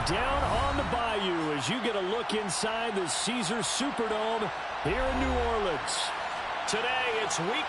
down on the Bayou as you get a look inside the Caesars Superdome here in New Orleans. Today, it's week.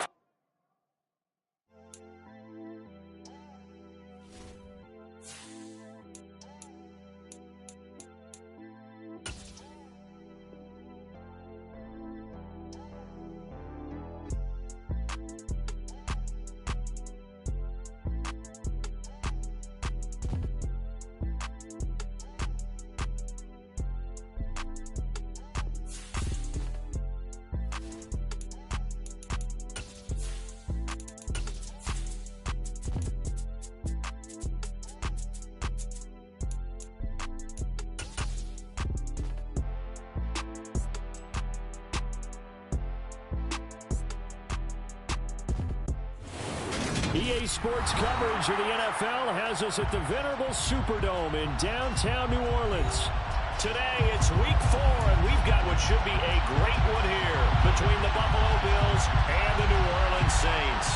EA Sports coverage of the NFL has us at the venerable Superdome in downtown New Orleans. Today, it's week 4, and we've got what should be a great one here between the Buffalo Bills and the New Orleans Saints.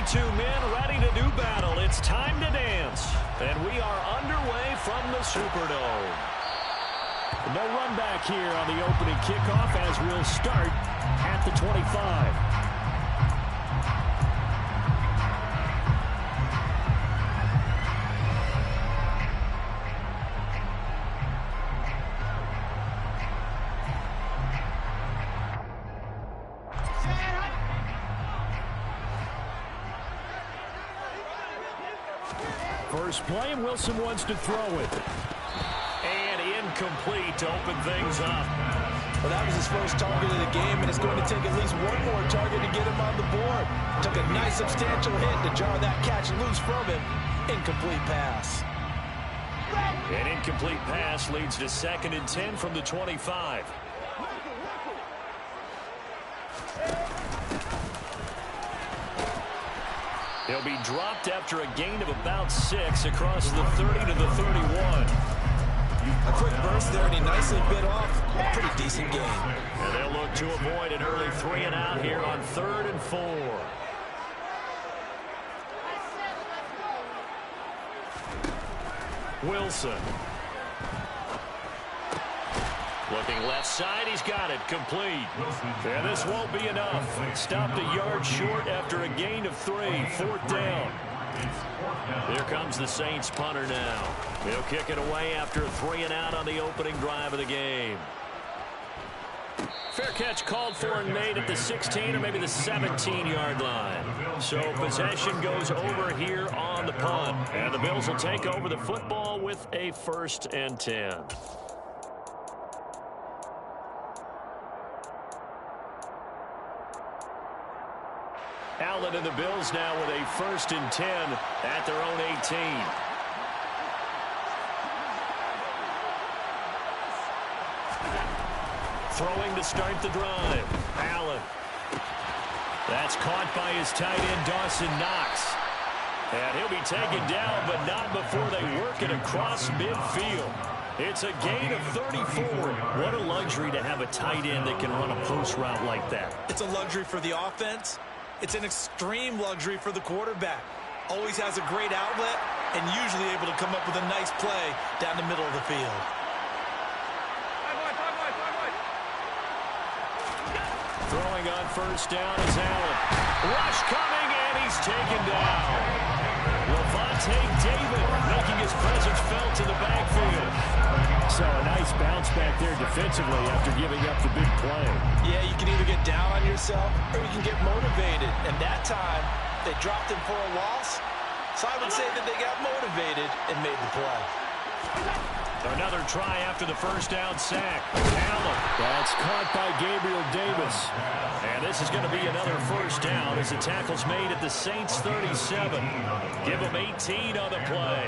Men ready to do battle. It's time to dance. And we are underway from the Superdome. No run back here on the opening kickoff as we'll start at the 25. First play, and Wilson wants to throw it. And incomplete to open things up. Well, that was his first target of the game, and it's going to take at least one more target to get him on the board. Took a nice substantial hit to jar that catch loose from him. Incomplete pass. An incomplete pass leads to 2nd and 10 from the 25. He'll be dropped after a gain of about 6 across the 30 to the 31. A quick burst there, and he nicely bit off a pretty decent gain. And they'll look to avoid an early 3 and out here on 3rd and 4. Wilson. Looking left side, he's got it, complete. And this won't be enough. Stopped a yard short after a gain of 3, 4th down. Here comes the Saints punter now. He'll kick it away after a 3 and out on the opening drive of the game. Fair catch called for and made at the 16 or maybe the 17-yard line. So possession goes over here on the punt. And the Bills will take over the football with a 1st and 10. Allen and the Bills now with a 1st and 10 at their own 18. Throwing to start the drive. Allen. That's caught by his tight end, Dawson Knox. And he'll be taken down, but not before they work it across midfield. It's a gain of 34. What a luxury to have a tight end that can run a post route like that. It's a luxury for the offense. It's an extreme luxury for the quarterback. Always has a great outlet and usually able to come up with a nice play down the middle of the field. Throwing on 1st down is Allen. Rush coming, and he's taken down. Lavonte David making his presence felt in the backfield. So a nice bounce back there defensively after giving up the big play. Yeah, you can either get down on yourself or you can get motivated. And that time, they dropped him for a loss. So I would say that they got motivated and made the play. Another try after the 1st down sack. Allen. That's caught by Gabriel Davis. And this is going to be another 1st down as the tackle's made at the Saints 37. Give them 18 on the play.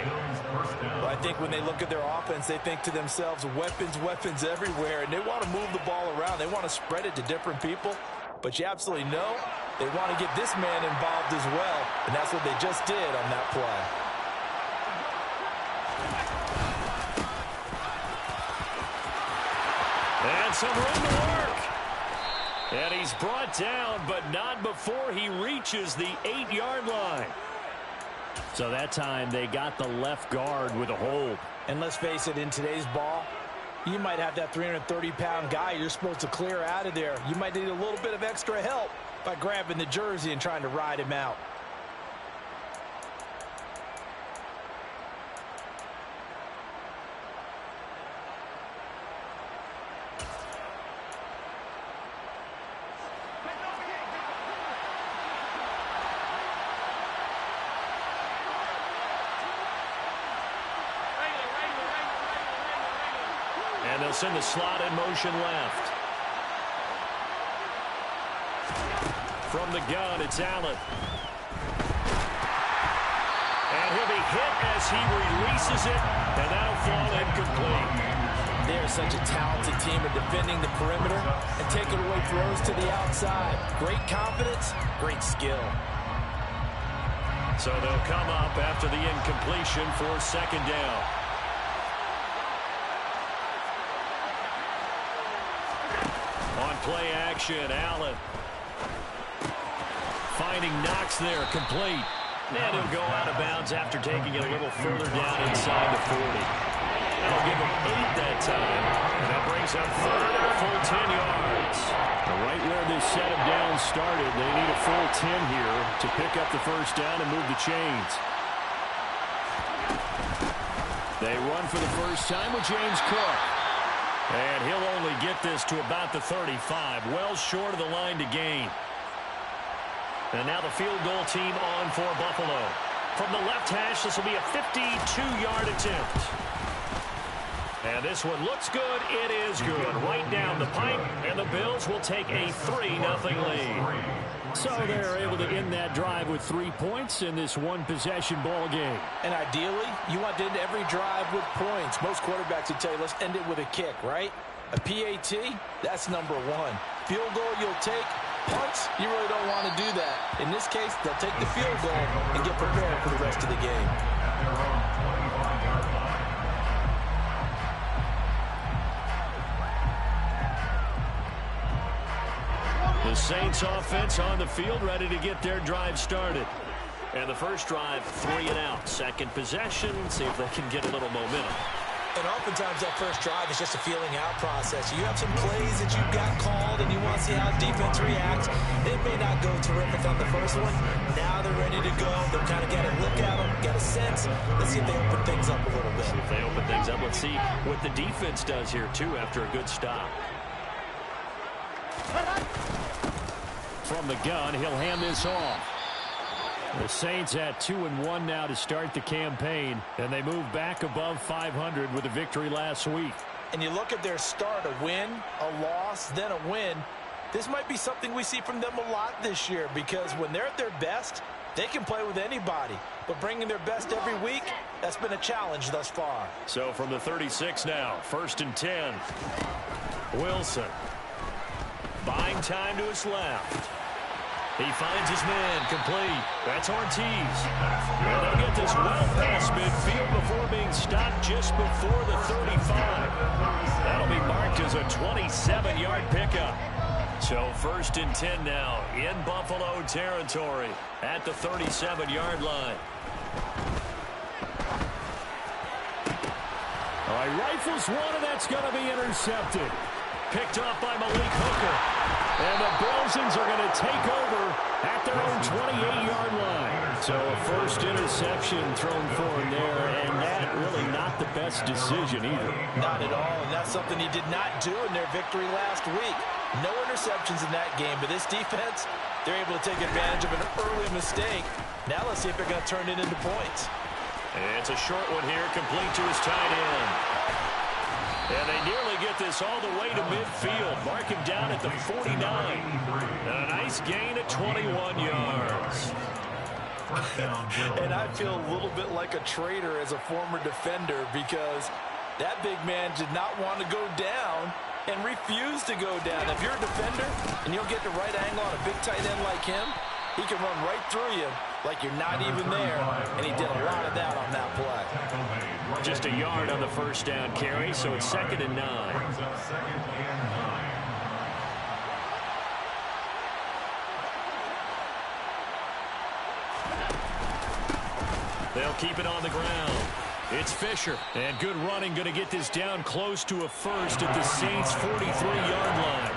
Well, I think when they look at their offense, they think to themselves, weapons, weapons everywhere. And they want to move the ball around. They want to spread it to different people. But you absolutely know they want to get this man involved as well. And that's what they just did on that play. And some room to work. And he's brought down, but not before he reaches the 8-yard line. So that time they got the left guard with a hold. And let's face it, in today's ball, you might have that 330-pound guy you're supposed to clear out of there. You might need a little bit of extra help by grabbing the jersey and trying to ride him out. And they'll send the slot in motion left. From the gun, it's Allen. And he'll be hit as he releases it, and that'll fall incomplete. They're such a talented team at defending the perimeter and taking away throws to the outside. Great confidence, great skill. So they'll come up after the incompletion for second down. On play action, Allen. Finding Knox there, complete. And he'll go out of bounds after taking it a little further down inside the 40. That'll give him 8 that time. And that brings up third and a full 10 yards. Right where this set of downs started, they need a full 10 here to pick up the first down and move the chains. They run for the first time with James Cook. And he'll only get this to about the 35, well short of the line to gain. And now the field goal team on for Buffalo. From the left hash, this will be a 52-yard attempt. And this one looks good. It is good. Right down the pipe, and the Bills will take a 3-0 lead. So they're able to end that drive with 3 points in this one-possession ball game. And ideally, you want to end every drive with points. Most quarterbacks would tell you, let's end it with a kick, right? A PAT, that's number 1. Field goal you'll take. Punts, you really don't want to do that. In this case, they'll take the field goal and get prepared for the rest of the game. The Saints offense on the field, ready to get their drive started. And the first drive, 3 and out. Second possession, see if they can get a little momentum. And oftentimes that first drive is just a feeling out process. You have some plays that you've got called and you want to see how defense reacts. It may not go terrific on the first one. Now they're ready to go. They've kind of got a look at them, got a sense. Let's see if they open things up a little bit. See if they open things up. Let's see what the defense does here, too, after a good stop. From the gun, he'll hand this off. The Saints at 2-1 now to start the campaign, and they move back above 500 with a victory last week. And you look at their start, a win, a loss, then a win. This might be something we see from them a lot this year because when they're at their best, they can play with anybody. But bringing their best every week, that's been a challenge thus far. So from the 36 now, 1st and 10. Wilson. Buying time to his left. He finds his man, complete. That's Ortiz. And they'll get this well past midfield before being stopped just before the 35. That'll be marked as a 27-yard pickup. So 1st and 10 now in Buffalo territory at the 37-yard line. All right, rifles one, and that's going to be intercepted. Picked off by Malik Hooker. And the Bills are going to take over at their own 28-yard line. So a first interception thrown for him there, and that really not the best decision either. Not at all, and that's something he did not do in their victory last week. No interceptions in that game, but this defense, they're able to take advantage of an early mistake. Now let's see if they're going to turn it into points. And it's a short one here, complete to his tight end. And they nearly get this all the way to midfield. Mark him down at the 49. And a nice gain at 21 yards. And I feel a little bit like a traitor as a former defender because that big man did not want to go down and refused to go down. If you're a defender and you'll get the right angle on a big tight end like him, he can run right through you like you're not even there, and he did a lot of that on that play. Just a yard on the first down carry, so it's 2nd and 9. They'll keep it on the ground. It's Fisher. And good running, going to get this down close to a first at the Saints' 43-yard line.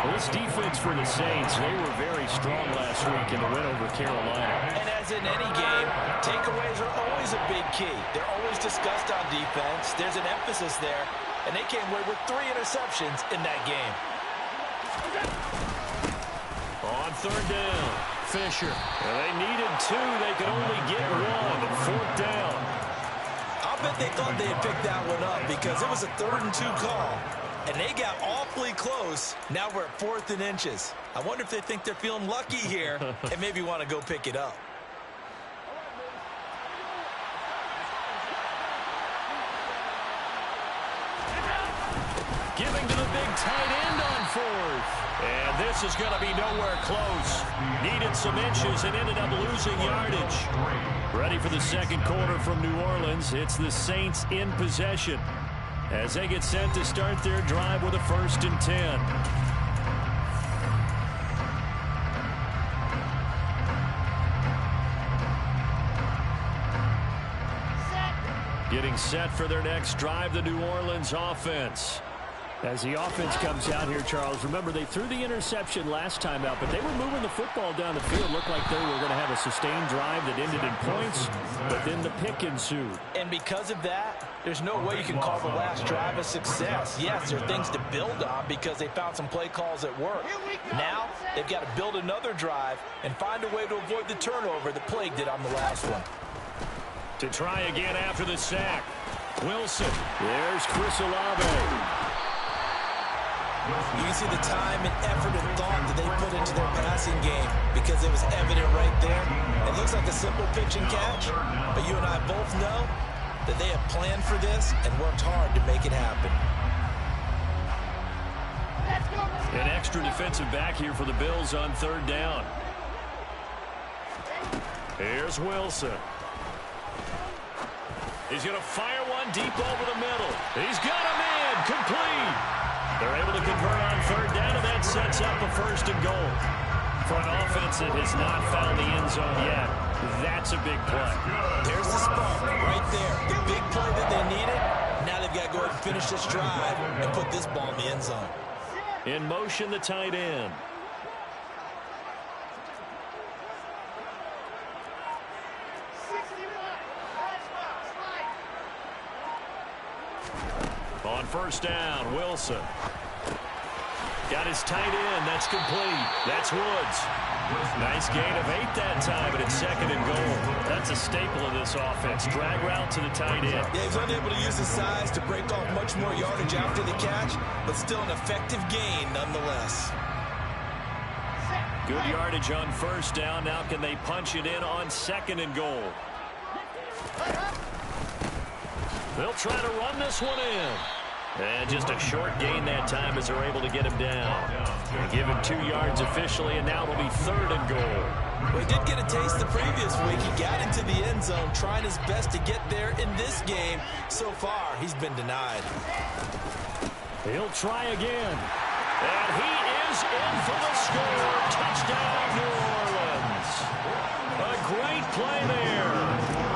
Well, this defense for the Saints, they were very strong last week in the win over Carolina. And as in any game, takeaways are always a big key. They're always discussed on defense. There's an emphasis there, and they came away with 3 interceptions in that game. On 3rd down, Fisher. Well, they needed 2. They could only get 1. 4th down. I'll bet they thought they had picked that one up because it was a 3rd and 2 call. And they got awfully close. Now we're at 4th and inches. I wonder if they think they're feeling lucky here and maybe want to go pick it up. Giving to the big tight end on 4th. And this is going to be nowhere close. Needed some inches and ended up losing yardage. Ready for the second quarter from New Orleans. It's the Saints in possession as they get set to start their drive with a 1st and 10. Getting set for their next drive, the New Orleans offense. As the offense comes out here, Charles, remember they threw the interception last time out, but they were moving the football down the field. Looked like they were going to have a sustained drive that ended in points, but then the pick ensued. And because of that, there's no way you can call the last drive a success. Yes, there are things to build on because they found some play calls that work. Now, they've got to build another drive and find a way to avoid the turnover that plagued it on the last one. To try again after the sack, Wilson. There's Chris Olave. You can see the time and effort and thought that they put into their passing game because it was evident right there. It looks like a simple pitch and catch, but you and I both know that they have planned for this and worked hard to make it happen. An extra defensive back here for the Bills on 3rd down. Here's Wilson. He's going to fire one deep over the middle. He's got him in. Complete. They're able to convert on 3rd down, and that sets up a 1st and goal. For an offense that has not found the end zone yet, that's a big play. There's the spark right there. The big play that they needed. Now they've got to go ahead and finish this drive and put this ball in the end zone. In motion, the tight end. On 1st down, Wilson. Got his tight end. That's complete. That's Woods. Nice gain of 8 that time, but it's 2nd and goal. That's a staple of this offense. Drag route to the tight end. Yeah, he's unable to use his size to break off much more yardage after the catch, but still an effective gain nonetheless. Good yardage on 1st down. Now can they punch it in on 2nd and goal? They'll try to run this one in. And just a short gain that time as they're able to get him down. They give him 2 yards officially, and now it'll be 3rd and goal. Well, he did get a taste the previous week. He got into the end zone, trying his best to get there in this game. So far, he's been denied. He'll try again. And he is in for the score. Touchdown, New Orleans. A great play there.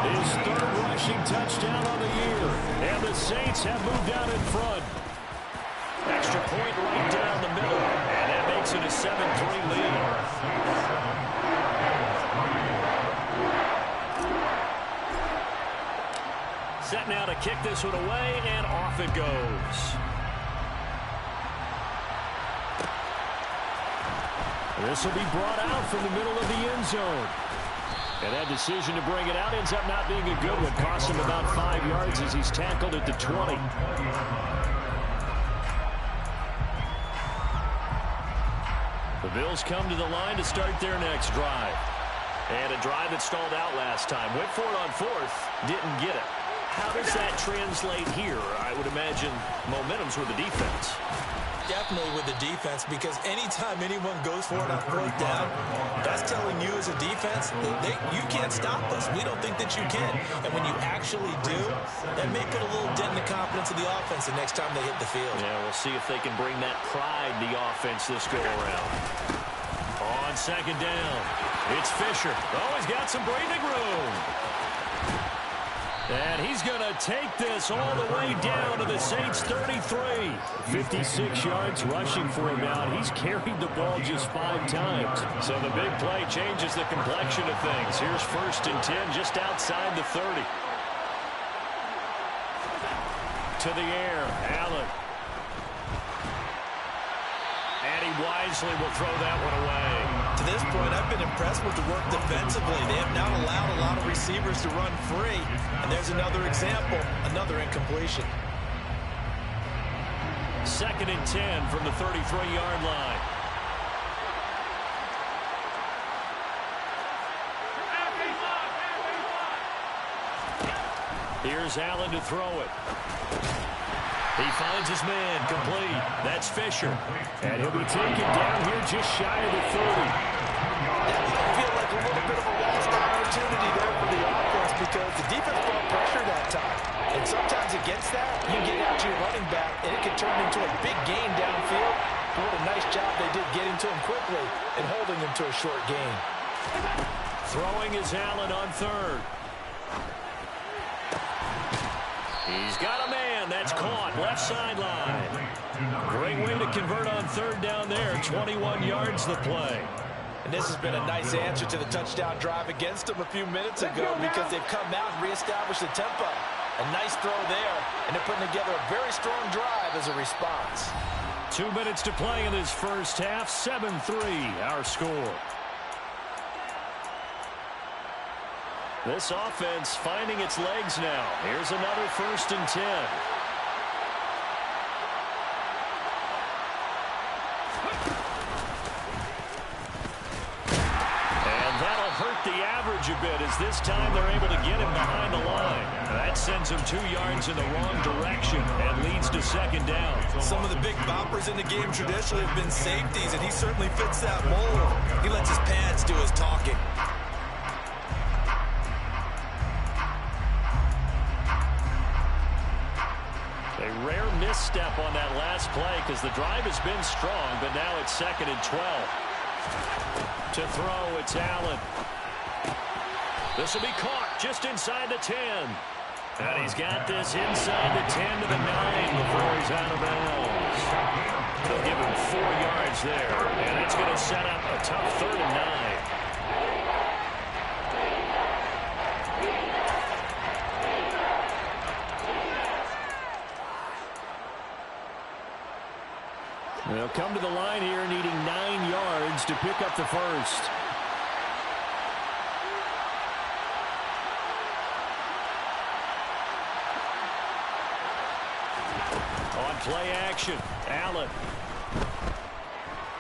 His 3rd rushing touchdown on the year. And the Saints have moved out in front. Extra point right down the middle. And that makes it a 7-3 lead. Set now to kick this one away, and off it goes. This will be brought out from the middle of the end zone. And that decision to bring it out ends up not being a good one. Cost him about 5 yards as he's tackled at the 20. The Bills come to the line to start their next drive. And a drive that stalled out last time. Went for it on 4th, didn't get it. How does that translate here? I would imagine momentum's with the defense. Definitely with the defense, because anytime anyone goes for it on fourth down, that's telling you as a defense, you can't stop us. We don't think that you can. And when you actually do, that may put a little dent in the confidence of the offense the next time they hit the field. Yeah, we'll see if they can bring that pride in the offense this go-around. On second down, it's Fisher. Oh, he's got some breathing room. And he's going to take this all the way down to the Saints' 33. 56 yards rushing for him now. He's carried the ball just 5 times. So the big play changes the complexion of things. Here's 1st and 10 just outside the 30. To the air, Allen. And he wisely will throw that one away. To this point, I've been impressed with the work defensively. They have not allowed a lot of receivers to run free. And there's another example, another incompletion. 2nd and 10 from the 33-yard line. Here's Allen to throw it. He finds his man, complete. That's Fisher. And he'll be taken down here just shy of the 30. I feel like a little bit of a lost opportunity there for the offense because the defense brought pressure that time. And sometimes against that, you get out to your running back, and it can turn into a big gain downfield. But what a nice job they did getting to him quickly and holding him to a short gain. Throwing is Allen on 3rd. He's got a man. That's caught. Left sideline. Great way to convert on 3rd down there. 21 yards the play. And this has been a nice answer to the touchdown drive against them a few minutes ago because they've come out and reestablished the tempo. A nice throw there, and they're putting together a very strong drive as a response. 2 minutes to play in this first half. 7-3 our score. This offense finding its legs now. Here's another 1st and 10. And that'll hurt the average a bit as this time they're able to get him behind the line. That sends him 2 yards in the wrong direction and leads to 2nd down. Some of the big boppers in the game traditionally have been safeties, and he certainly fits that mold. He lets his pads do his talking. A rare misstep on that last play because the drive has been strong, but now it's 2nd and 12. To throw, it's Allen. This will be caught just inside the 10. And he's got this inside the 10 to the 9 before he's out of bounds. They'll give him 4 yards there, and it's going to set up a tough 3rd and 9. They'll come to the line here needing 9 yards to pick up the first. On play action, Allen.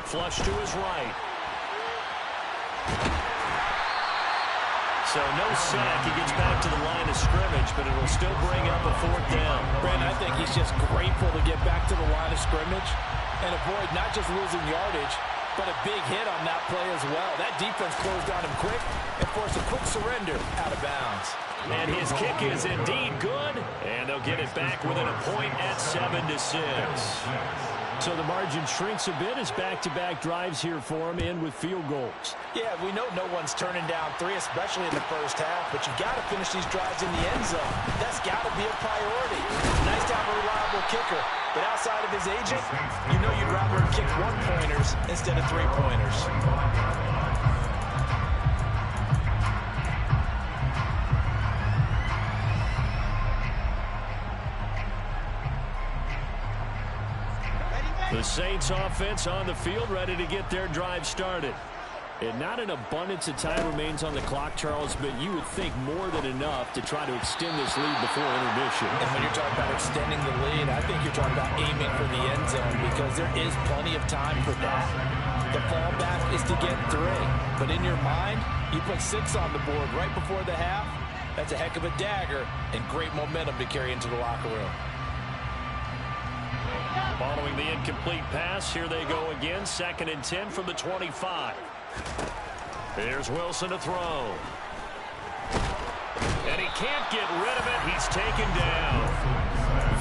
Flush to his right. So no sack. He gets back to the line of scrimmage, but it'll still bring up a 4th down. Brandon, I think he's just grateful to get back to the line of scrimmage and avoid not just losing yardage, but a big hit on that play as well. That defense closed on him quick and forced a quick surrender out of bounds. And his kick is indeed good, and they'll get it back within a point at 7-6. So the margin shrinks a bit as back-to-back drives here for him, in with field goals. Yeah, we know no one's turning down 3, especially in the first half, but you got to finish these drives in the end zone. That's got to be a priority. Nice to have a reliable kicker, but outside of his agent, you know you'd rather kick 1-pointers instead of 3-pointers. The Saints offense on the field, ready to get their drive started. And not an abundance of time remains on the clock, Charles, but you would think more than enough to try to extend this lead before intermission. And when you're talking about extending the lead, I think you're talking about aiming for the end zone because there is plenty of time for that. The fallback is to get 3. But in your mind, you put 6 on the board right before the half. That's a heck of a dagger and great momentum to carry into the locker room. Following Throwing the incomplete pass. Here they go again. 2nd and 10 from the 25. Here's Wilson to throw. And he can't get rid of it. He's taken down.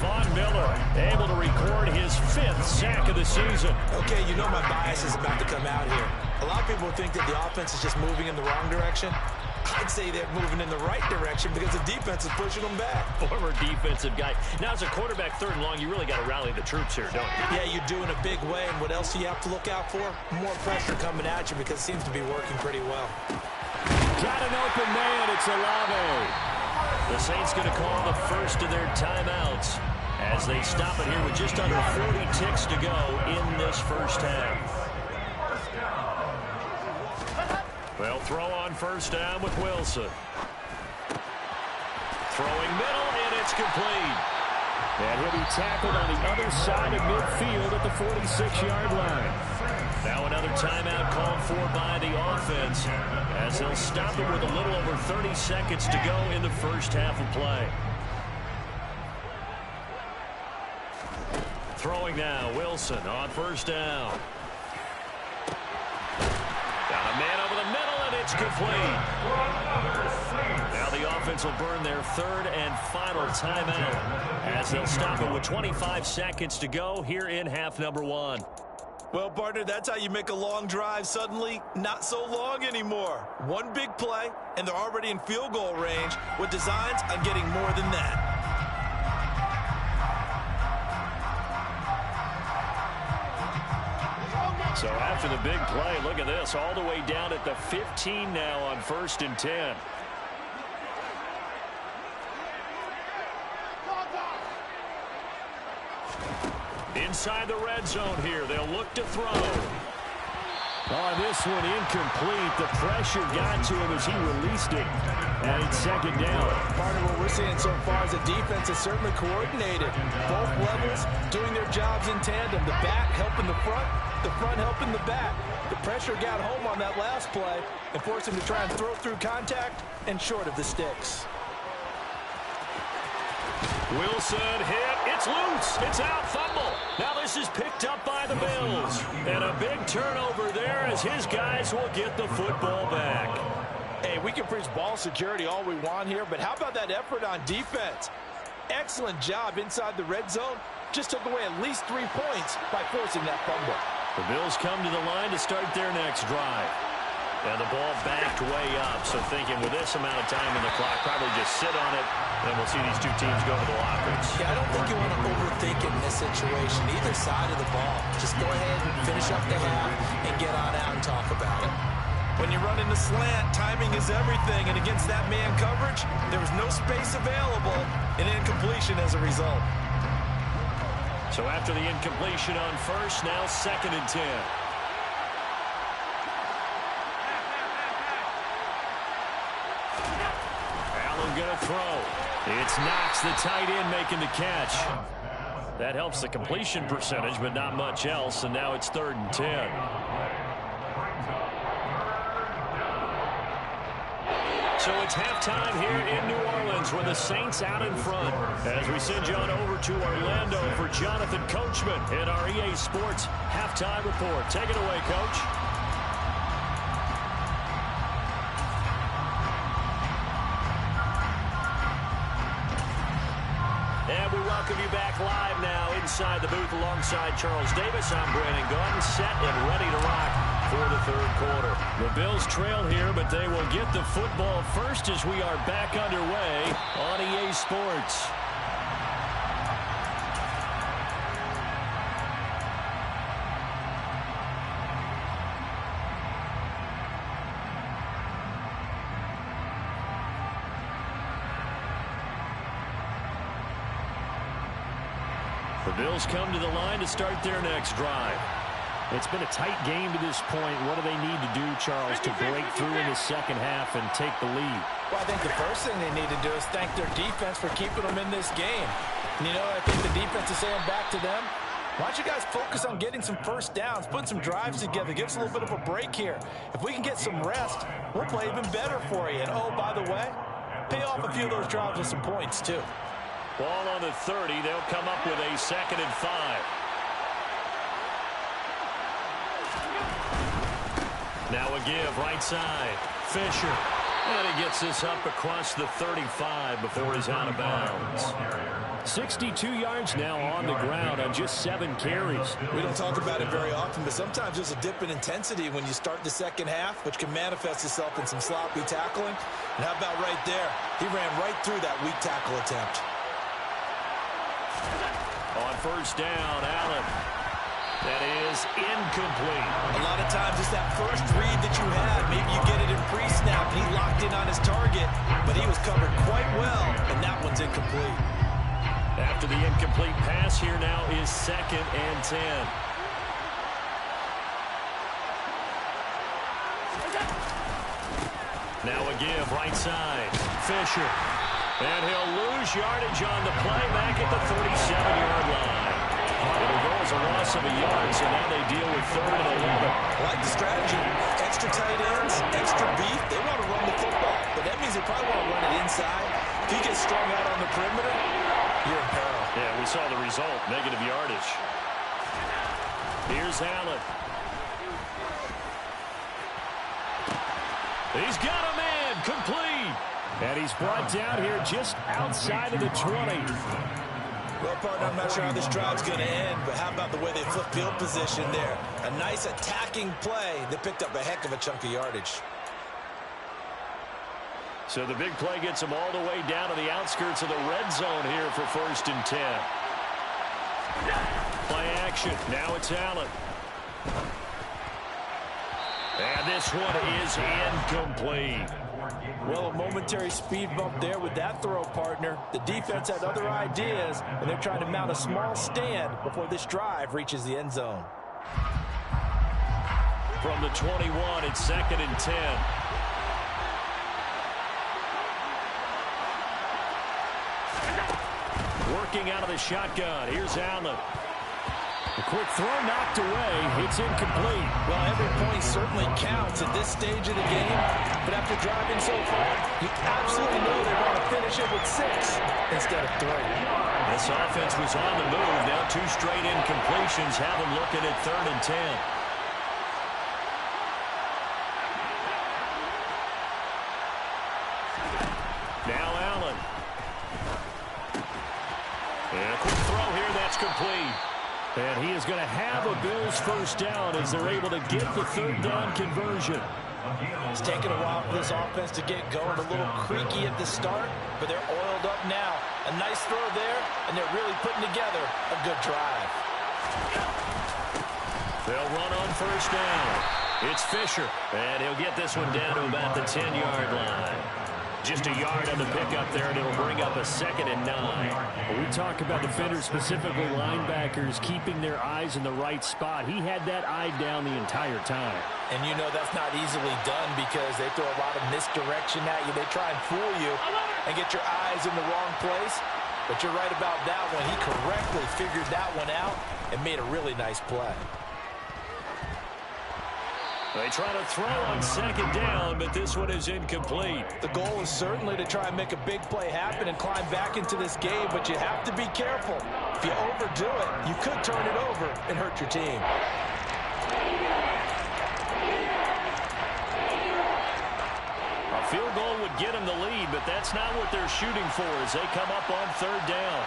Von Miller able to record his 5th sack of the season. Okay, you know my bias is about to come out here. A lot of people think that the offense is just moving in the wrong direction. I'd say they're moving in the right direction because the defense is pushing them back. Former defensive guy. Now, as a quarterback, 3rd and long, you really got to rally the troops here, don't you? Yeah, you do in a big way. And what else do you have to look out for? More pressure coming at you because it seems to be working pretty well. Got an open man. It's Olave. The Saints going to call the first of their timeouts as they stop it here with just under 40 ticks to go in this first half. They'll throw on 1st down with Wilson. Throwing middle, and it's complete. And he'll be tackled on the other side of midfield at the 46-yard line. Now another timeout called for by the offense as they'll stop it with a little over 30 seconds to go in the first half of play. Throwing now, Wilson on 1st down. Got a man over the middle, and it's complete. Now the offense will burn their 3rd and final timeout as they'll stop it with 25 seconds to go here in half number 1. Well, partner, that's how you make a long drive suddenly not so long anymore. One big play, and they're already in field goal range with designs on getting more than that. So after the big play, look at this, all the way down at the 15 now on 1st and 10. Inside the red zone here, they'll look to throw. Oh, this one incomplete. The pressure got to him as he released it. And it's 2nd down. Part of what we're seeing so far is the defense is certainly coordinated. Both levels doing their jobs in tandem. The back helping the front helping the back. The pressure got home on that last play and forced him to try and throw through contact and short of the sticks. Wilson hit. It's loose. It's out. Fumble. Now this is picked up by the Bills. And a big turnover there as his guys will get the football back. Hey, we can preach ball security all we want here, but how about that effort on defense? Excellent job inside the red zone. Just took away at least 3 points by forcing that fumble. The Bills come to the line to start their next drive. And the ball backed way up, so thinking with this amount of time in the clock, probably just sit on it, and we'll see these two teams go to the lockers. Yeah, I don't think you want to overthink it in this situation, either side of the ball. Just go ahead and finish up the half and get on out and talk about it. When you run in the slant, timing is everything, and against that man coverage, there was no space available, and incompletion as a result. So after the incompletion on 1st, now 2nd and 10. Going to throw. It's Knox, the tight end, making the catch. That helps the completion percentage, but not much else, and now it's 3rd and 10. So it's halftime here in New Orleans with the Saints out in front. As we send you on over to Orlando for Jonathan Coachman at our EA Sports Halftime Report. Take it away, Coach. And we welcome you back live now inside the booth alongside Charles Davis. I'm Brandon Gaudin, set and ready to rock for the 3rd quarter. The Bills trail here, but they will get the football first as we are back underway on EA Sports. The Bills come to the line to start their next drive. It's been a tight game to this point. What do they need to do, Charles, to break through in the second half and take the lead? Well, I think the first thing they need to do is thank their defense for keeping them in this game. And, you know, I think the defense is saying back to them, why don't you guys focus on getting some first downs, putting some drives together, give us a little bit of a break here. If we can get some rest, we'll play even better for you. And, oh, by the way, pay off a few of those drives with some points, too. Ball on the 30. They'll come up with a 2nd and 5. Now a give, right side. Fisher. And he gets this up across the 35 before he's out of bounds. 62 yards now on the ground on just 7 carries. We don't talk about it very often, but sometimes there's a dip in intensity when you start the second half, which can manifest itself in some sloppy tackling. And how about right there? He ran right through that weak tackle attempt. On first down, Allen. That is incomplete. A lot of times it's that first read that you had. Maybe you get it in pre-snap and he locked in on his target, but he was covered quite well, and that one's incomplete. After the incomplete pass, here now is 2nd and 10. Now a give, right side. Fisher. And he'll lose yardage on the play back at the 37-yard line. It'll go as a loss of a yard, so now they deal with 3rd and 11. I like the strategy. Extra tight ends, extra beef. They want to run the football, but that means they probably want to run it inside. If you get strung out on the perimeter, you're in peril. Yeah, we saw the result, negative yardage. Here's Allen. He's got a man, complete. And he's brought down here just outside of the 20. Well, partner, I'm not sure how this drive's going to end, but how about the way they flip field position there? A nice attacking play that picked up a heck of a chunk of yardage. So the big play gets them all the way down to the outskirts of the red zone here for 1st and 10. Play action. Now it's Allen. And this one is incomplete. Well, a momentary speed bump there with that throw, partner. The defense had other ideas, and they're trying to mount a small stand before this drive reaches the end zone. From the 21, it's 2nd and 10. Working out of the shotgun. Here's Allen. A quick throw knocked away. It's incomplete. Well, every point certainly counts at this stage of the game. But after driving so far, you absolutely know they're going to finish it with 6 instead of 3. This offense was on the move. Now 2 straight incompletions have them looking at 3rd and 10. Now Allen. And a quick throw here. That's complete. And he is going to have a Bills first down as they're able to get the 3rd down conversion. It's taken a while for this offense to get going. A little creaky at the start, but they're oiled up now. A nice throw there, and they're really putting together a good drive. They'll run on first down. It's Fisher, and he'll get this one down to about the 10-yard line. Just a yard on the pickup there, and it'll bring up a 2nd and 9. When we talk about defenders, specifically linebackers, keeping their eyes in the right spot, he had that eye down the entire time. And you know that's not easily done because they throw a lot of misdirection at you. They try and fool you and get your eyes in the wrong place. But you're right about that one. He correctly figured that one out and made a really nice play. They try to throw on 2nd down, but this one is incomplete. The goal is certainly to try and make a big play happen and climb back into this game, but you have to be careful. If you overdo it, you could turn it over and hurt your team. A field goal would get them the lead, but that's not what they're shooting for as they come up on 3rd down.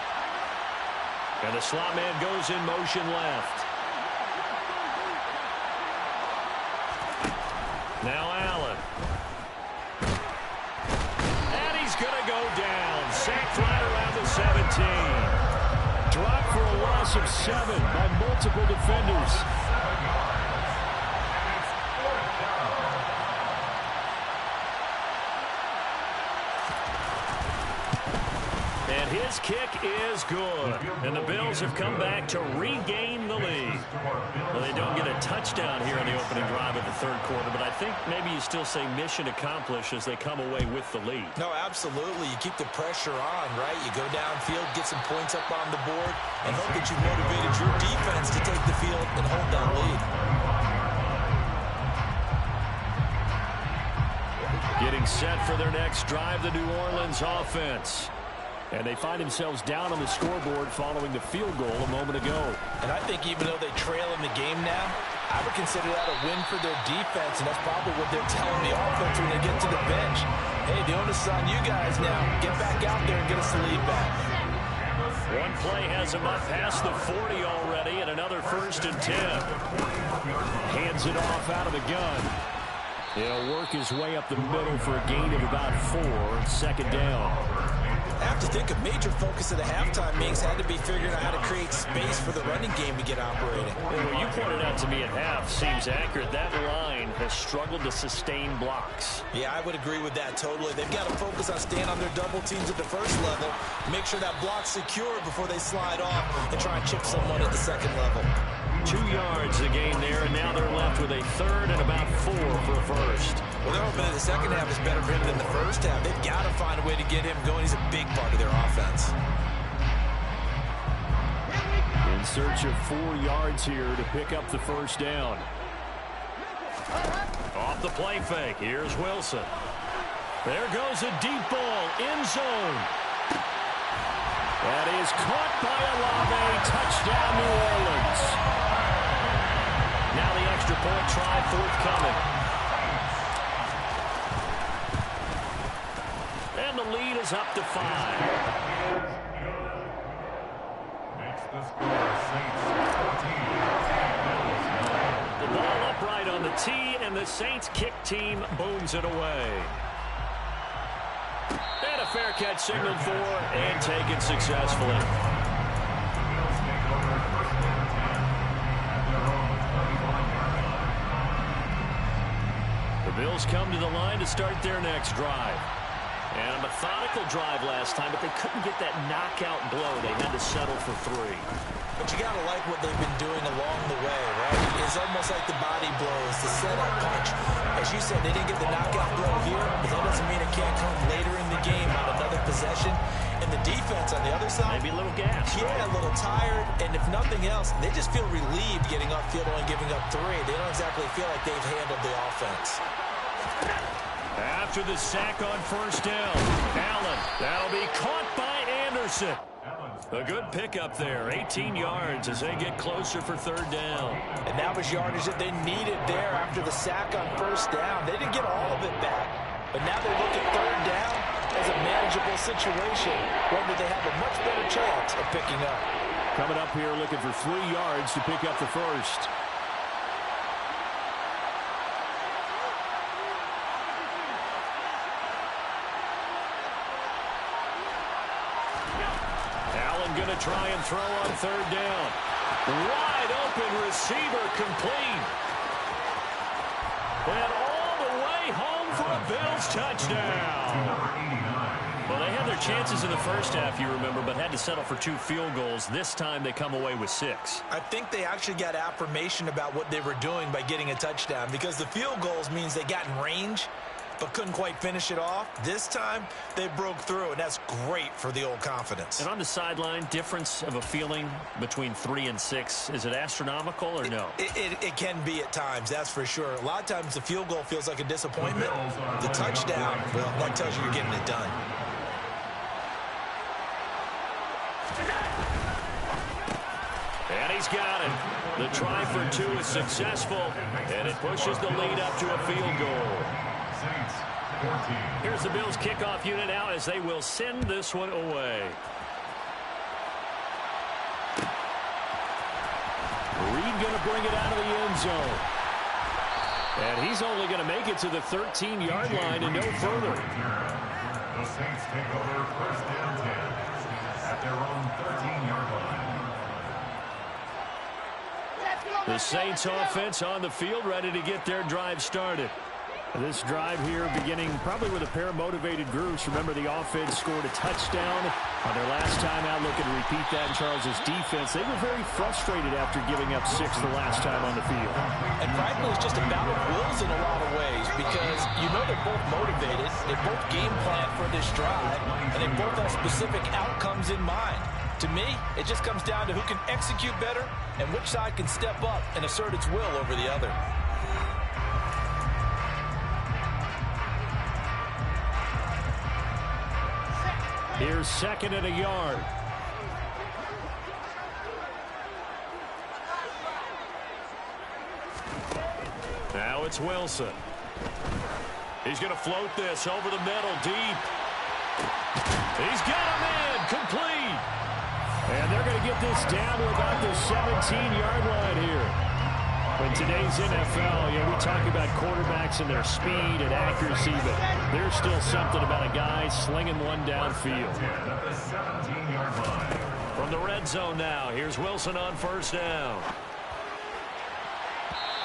And the slot man goes in motion left. Now Allen. And he's going to go down. Sacked right around the 17. Dropped for a loss of 7 by multiple defenders. And his kick is good. And the Bills have come back to regain the lead. Well, they don't get a touchdown here in the opening drive of the 3rd quarter, but I think maybe you still say mission accomplished as they come away with the lead. No, absolutely. You keep the pressure on, right? You go downfield, get some points up on the board, and hope that you've motivated your defense to take the field and hold that lead. Getting set for their next drive, the New Orleans offense. And they find themselves down on the scoreboard following the field goal a moment ago. And I think even though they trail in the game now, I would consider that a win for their defense, and that's probably what they're telling the offense when they get to the bench. Hey, the onus is on you guys now. Get back out there and get us the lead back. One play has him up past the 40 already, and another 1st and 10. Hands it off out of the gun. He'll work his way up the middle for a gain of about 4, 2nd down. I have to think a major focus of the halftime meetings had to be figuring out how to create space for the running game to get operating. Well, what you pointed out to me at half seems accurate. That line has struggled to sustain blocks. Yeah, I would agree with that totally. They've got to focus on staying on their double teams at the first level, make sure that block's secure before they slide off and try and chip someone at the second level. 2 yards the gain there, and now they're left with a 3rd and about 4 for a 1st. Well, they're hoping that the second half is better for him than the first half. They've got to find a way to get him going. He's a big part of their offense. In search of 4 yards here to pick up the 1st down. Off the play fake. Here's Wilson. There goes a deep ball. End zone. That is caught by Olave. Touchdown, New Orleans. Now the extra point try forthcoming. And the lead is up to 5. Makes the score Saints 14. The ball upright on the tee, and the Saints kick team booms it away. And a fair catch signaled for and taken successfully. The Bills come to the line to start their next drive. And a methodical drive last time, but they couldn't get that knockout blow. They had to settle for 3. But you got to like what they've been doing along the way, right? It's almost like the body blows, the setup punch. As you said, they didn't get the knockout blow here, but that doesn't mean it can't come later in the game on another possession. And the defense on the other side, Maybe a little gas. yeah, a little tired. And if nothing else, they just feel relieved getting upfield only giving up 3. They don't exactly feel like they've handled the offense. After the sack on 1st down, Allen. That'll be caught by Anderson. A good pickup there, 18 yards as they get closer for 3rd down. And that was yardage that they needed there after the sack on 1st down. They didn't get all of it back, but now they look at 3rd down as a manageable situation, one that they have a much better chance of picking up. Coming up here looking for 3 yards to pick up the 1st. Going to try and throw on 3rd down. Wide open receiver complete. And all the way home for a Bills touchdown. Well, they had their chances in the first half, you remember, but had to settle for 2 field goals. This time they come away with 6. I think they actually got affirmation about what they were doing by getting a touchdown, because the field goals means they got in range but couldn't quite finish it off. This time, they broke through, and that's great for the old confidence. And on the sideline, difference of a feeling between 3 and 6, is it astronomical or no? It can be at times, that's for sure. A lot of times the field goal feels like a disappointment. The touchdown, well, that tells you you're getting it done. And he's got it. The try for 2 is successful, and it pushes the lead up to a field goal. Here's the Bills kickoff unit now as they will send this one away. Reed going to bring it out of the end zone. And he's only going to make it to the 13-yard line and no further. The Saints take over 1st and 10 at their own 13-yard line. The Saints offense on the field, ready to get their drive started. This drive here beginning probably with a pair of motivated groups. Remember, the offense scored a touchdown on their last time out. Looking to repeat that in Charles's defense. They were very frustrated after giving up 6 the last time on the field. And frankly, it's just a battle of wills in a lot of ways, because you know they're both motivated. They both game plan for this drive, and they both have specific outcomes in mind. To me, it just comes down to who can execute better and which side can step up and assert its will over the other. Here's 2nd and a yard. it's Wilson. He's going to float this over the middle, deep. He's got him in, complete. And they're going to get this down to about the 17-yard line here. In today's NFL, we talk about quarterbacks and their speed and accuracy, but there's still something about a guy slinging one downfield. From the red zone now, here's Wilson on first down.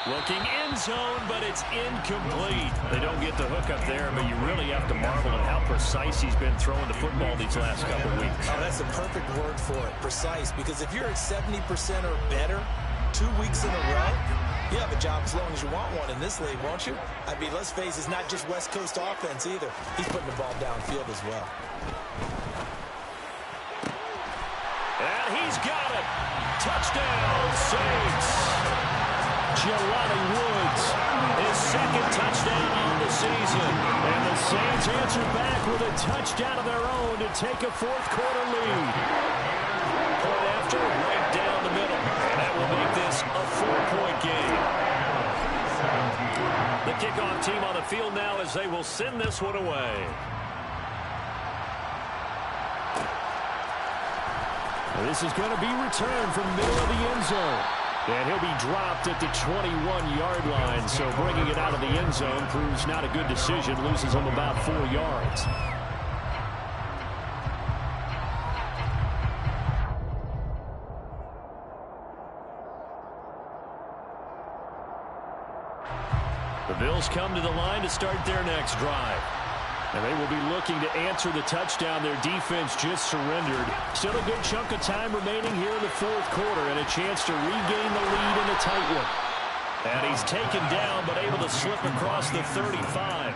Looking end zone, but it's incomplete. They don't get the hook up there, but you really have to marvel at how precise he's been throwing the football these last couple of weeks. Oh, that's the perfect word for it, precise, because if you're at 70% or better 2 weeks in a row, you have a job as long as you want one in this league, won't you? I mean, let's face it, it's not just West Coast offense either. He's putting the ball downfield as well. And he's got it. Touchdown, Saints. Jelani Woods, his second touchdown on the season. And the Saints answer back with a touchdown of their own to take a fourth-quarter lead. Point after, right down the middle. And that will make this a 4-point game. The kickoff team on the field now as they will send this one away. This is going to be returned from the middle of the end zone. And he'll be dropped at the 21-yard line. So bringing it out of the end zone proves not a good decision. Loses him about 4 yards. The Bills come to the line to start their next drive. And they will be looking to answer the touchdown their defense just surrendered. Still a good chunk of time remaining here in the fourth quarter and a chance to regain the lead in a tight one. And he's taken down but able to slip across the 35.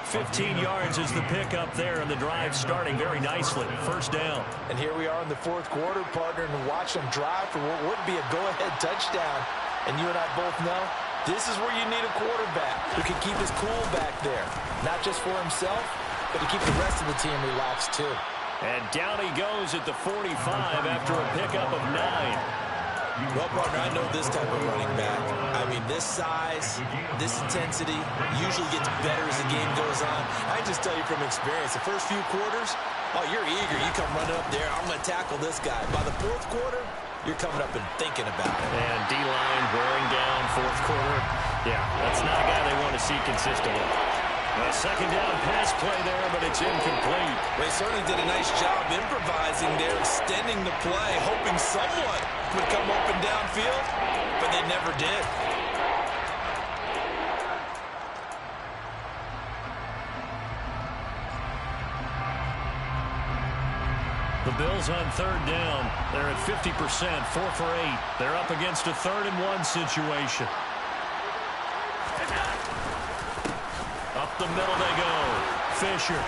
15 yards is the pickup there, and the drive starting very nicely. First down. And here we are in the fourth quarter, partner, and watch them drive for what would be a go-ahead touchdown. And you and I both know this is where you need a quarterback who can keep his cool back there. Not just for himself, but to keep the rest of the team relaxed too. And down he goes at the 45 after a pickup of 9. Well, partner, I know this type of running back. I mean, this size, this intensity usually gets better as the game goes on. I just tell you from experience, the first few quarters, oh, you're eager. You come running up there, I'm going to tackle this guy. By the fourth quarter, you're coming up and thinking about it. And D-line wearing down fourth quarter. Yeah, that's not a guy they want to see consistently. A second down pass play there, but it's incomplete. They certainly did a nice job improvising there, extending the play, hoping someone would come open downfield, but they never did. The Bills on third down. They're at 50%, 4 for 8. They're up against a 3rd-and-1 situation. Up the middle they go. Fisher.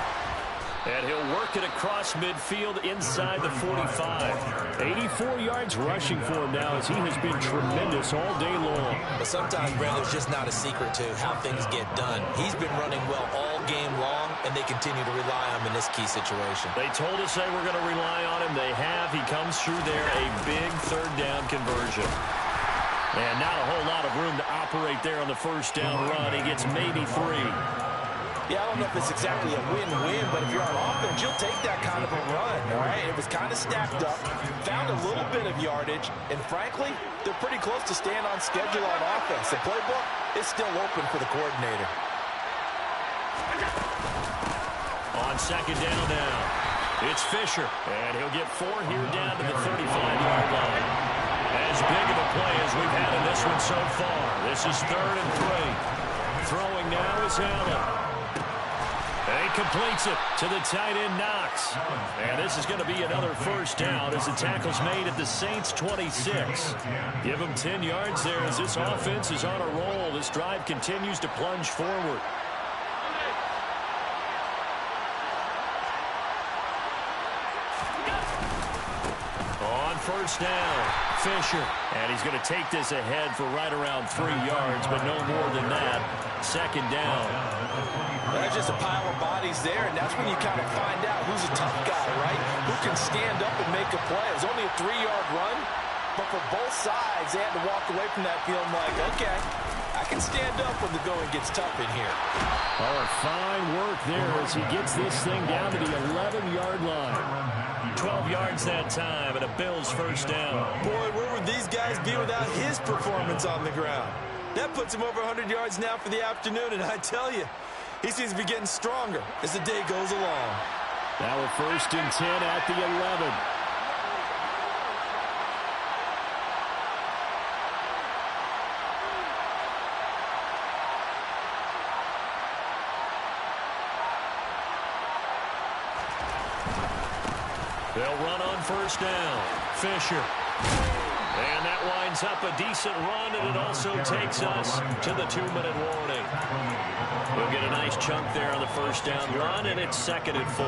And he'll work it across midfield inside the 45. 84 yards rushing for him now as he has been tremendous all day long. But sometimes, Brad, there's just not a secret to how things get done. He's been running well all game long, and they continue to rely on him in this key situation. They told us they were going to rely on him. They have. He comes through there, a big 3rd down conversion. And not a whole lot of room to operate there on the first down run. He gets maybe 3. Yeah, I don't know if it's exactly a win-win, but if you're on offense, you'll take that kind of a run, all right? It was kind of stacked up, found a little bit of yardage, and frankly, they're pretty close to staying on schedule on offense. The playbook is still open for the coordinator. On second down now, it's Fisher, and he'll get 4 here down to the 35-yard line. As big of a play as we've had in this one so far. This is 3rd and 3. Throwing now is Allen. And he completes it to the tight end, Knox. And this is going to be another first down as the tackle's made at the Saints' 26. Give them 10 yards there as this offense is on a roll. This drive continues to plunge forward. On first down, Fisher. And he's going to take this ahead for right around 3 yards, but no more than that. Second down. There's just a pile of bodies there, and that's when you kind of find out who's a tough guy, right? Who can stand up and make a play. It was only a 3-yard run, but for both sides, they had to walk away from that feeling like, okay, I can stand up when the going gets tough in here. Oh, fine work there as he gets this thing down to the 11-yard line. 12 yards that time, and a Bills first down. Boy, where would these guys be without his performance on the ground? That puts him over 100 yards now for the afternoon, and I tell you, he seems to be getting stronger as the day goes along. Now a 1st and 10 at the 11. They'll run on first down. Fisher. And that winds up a decent run, and it also takes us to the 2-minute warning. We'll get a nice chunk there on the first down run, and it's 2nd and 4.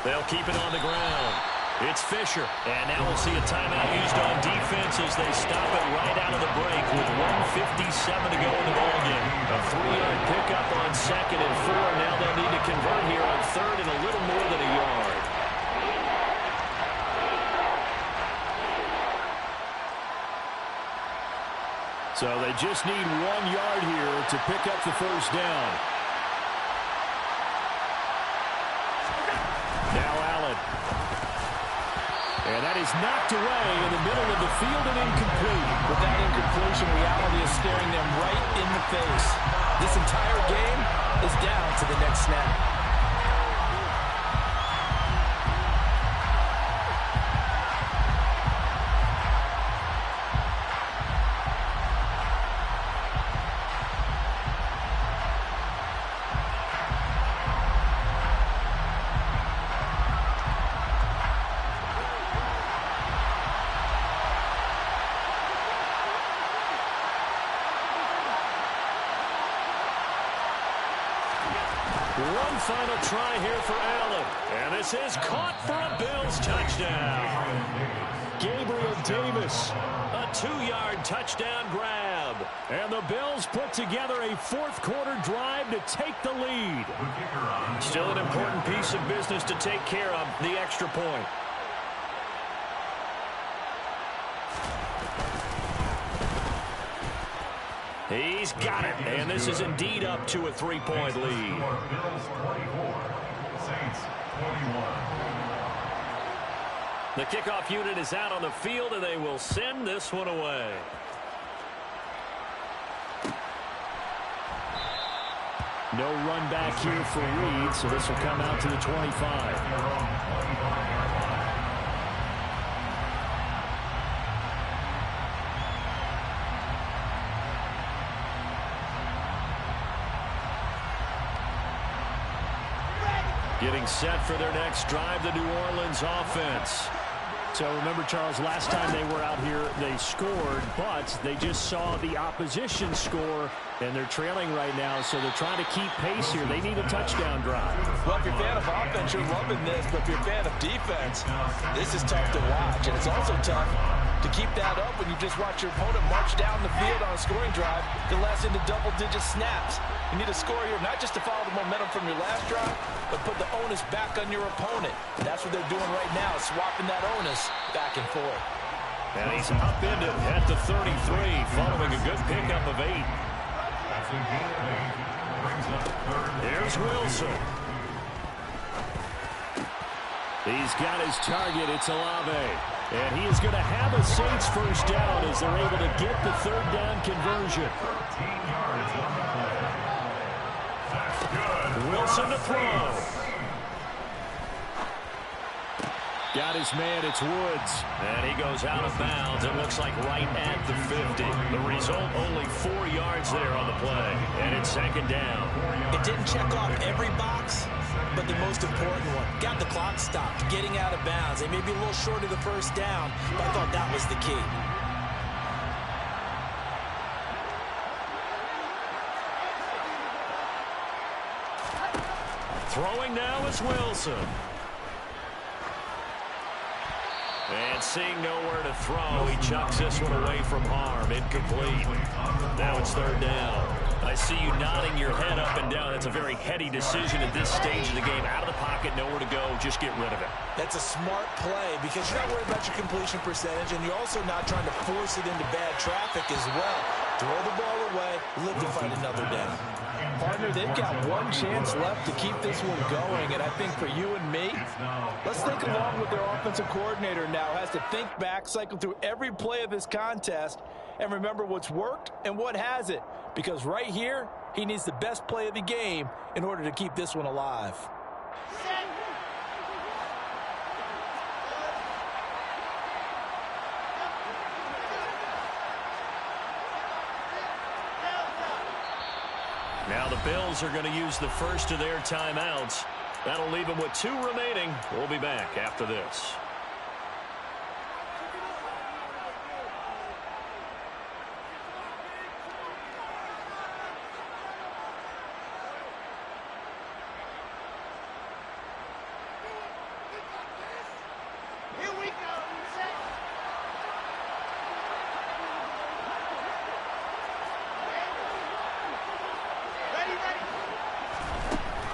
They'll keep it on the ground. It's Fisher. And now we'll see a timeout used on defense as they stop it right out of the break with 1:57 to go in the ballgame. A 3-yard pickup on 2nd and 4. Now they'll need to convert here on 3rd and a little more than a yard. So they just need 1 yard here to pick up the first down. Now Allen. And that is knocked away in the middle of the field and incomplete. With that incompletion, reality is staring them right in the face. This entire game is down to the next snap. One final try here for Allen. And this is caught for a Bills touchdown. Gabriel Davis, a 2-yard touchdown grab. And the Bills put together a fourth-quarter drive to take the lead. Still an important piece of business to take care of, the extra point. He's got it, and this is indeed up to a 3-point lead. Bills 24, Saints 21. The kickoff unit is out on the field, and they will send this one away. No run back here for Reed, so this will come out to the 25. Getting set for their next drive, the New Orleans offense. So remember, Charles, last time they were out here, they scored, but they just saw the opposition score, and they're trailing right now, so they're trying to keep pace here. They need a touchdown drive. Well, if you're a fan of offense, you're loving this, but if you're a fan of defense, this is tough to watch, and it's also tough to keep that up when you just watch your opponent march down the field on a scoring drive that lasts into double-digit snaps. You need a score here, not just to follow the momentum from your last drive, but put the onus back on your opponent. That's what they're doing right now, swapping that onus back and forth. And he's upended at the 33, following a good pickup of 8. Here's Wilson. He's got his target. It's Olave. And he is going to have a Saints first down as they're able to get the third down conversion. Wilson to throw. Got his man, it's Woods. And he goes out of bounds. It looks like right at the 50. The result, only 4 yards there on the play. And it's second down. It didn't check off every box, but the most important one. Got the clock stopped, getting out of bounds. They may be a little short of the first down, but I thought that was the key. Throwing now is Wilson. And seeing nowhere to throw, he chucks this one away from harm. Incomplete. Now it's third down. I see you nodding your head up and down. That's a very heady decision at this stage of the game. Out of the pocket, nowhere to go. Just get rid of it. That's a smart play because you're not worried about your completion percentage, and you're also not trying to force it into bad traffic as well. Throw the ball away, live to fight another down. Partner, they've got one chance left to keep this one going, and I think for you and me, let's think along with their offensive coordinator now. Has to think back, cycle through every play of this contest, and remember what's worked and what hasn't. Because right here, he needs the best play of the game in order to keep this one alive. Now the Bills are going to use the first of their timeouts. That'll leave them with 2 remaining. We'll be back after this.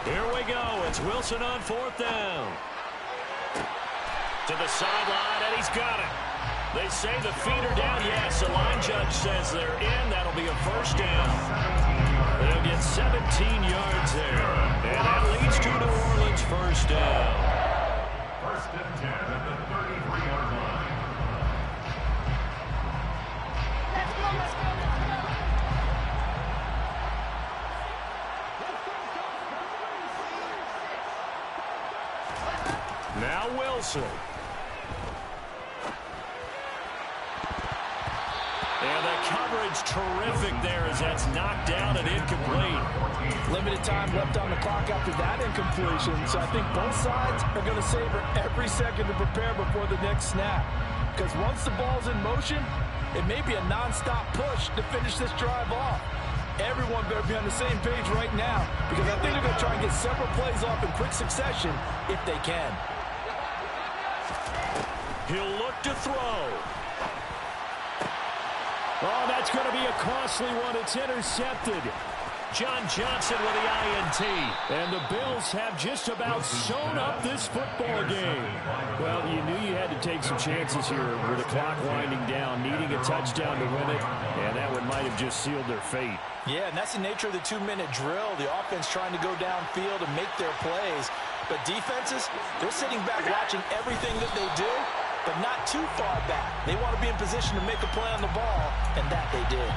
Here we go. It's Wilson on 4th down. To the sideline, and he's got it. They say the feet are down. Yes, the line judge says they're in. That'll be a first down. They'll get 17 yards there. And that leads to New Orleans first down. First and 10 at the 33-yard line. Now Wilson. And the coverage terrific there as that's knocked down and incomplete. Limited time left on the clock after that incompletion, so I think both sides are going to savor every second to prepare before the next snap. Because once the ball's in motion, it may be a non-stop push to finish this drive off. Everyone better be on the same page right now, because I think they're going to try and get several plays off in quick succession if they can. He'll look to throw. Oh, that's going to be a costly one. It's intercepted. John Johnson with the INT. And the Bills have just about sewn up this football game. Well, you knew you had to take some chances here with the clock winding down, needing a touchdown to win it, and that one might have just sealed their fate. Yeah, and that's the nature of the 2-minute drill. The offense trying to go downfield and make their plays. But defenses, they're sitting back watching everything that they do, but not too far back. They want to be in position to make a play on the ball, and that they did.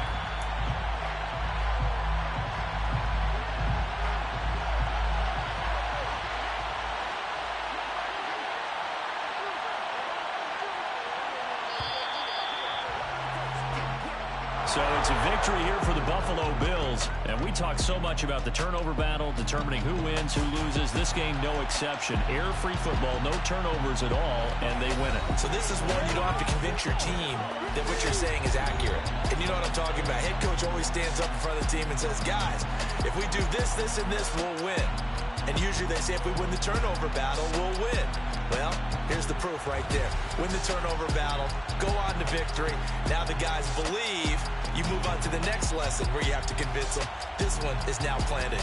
So it's a victory here for the Buffalo Bills. And we talk so much about the turnover battle, determining who wins, who loses. This game, no exception. Error-free football, no turnovers at all, and they win it. So this is one you don't have to convince your team that what you're saying is accurate. And you know what I'm talking about. Head coach always stands up in front of the team and says, guys, if we do this, this, and this, we'll win. And usually they say if we win the turnover battle, we'll win. Well, here's the proof right there. Win the turnover battle, go on to victory. Now the guys believe. You move on to the next lesson where you have to convince them. This one is now planted.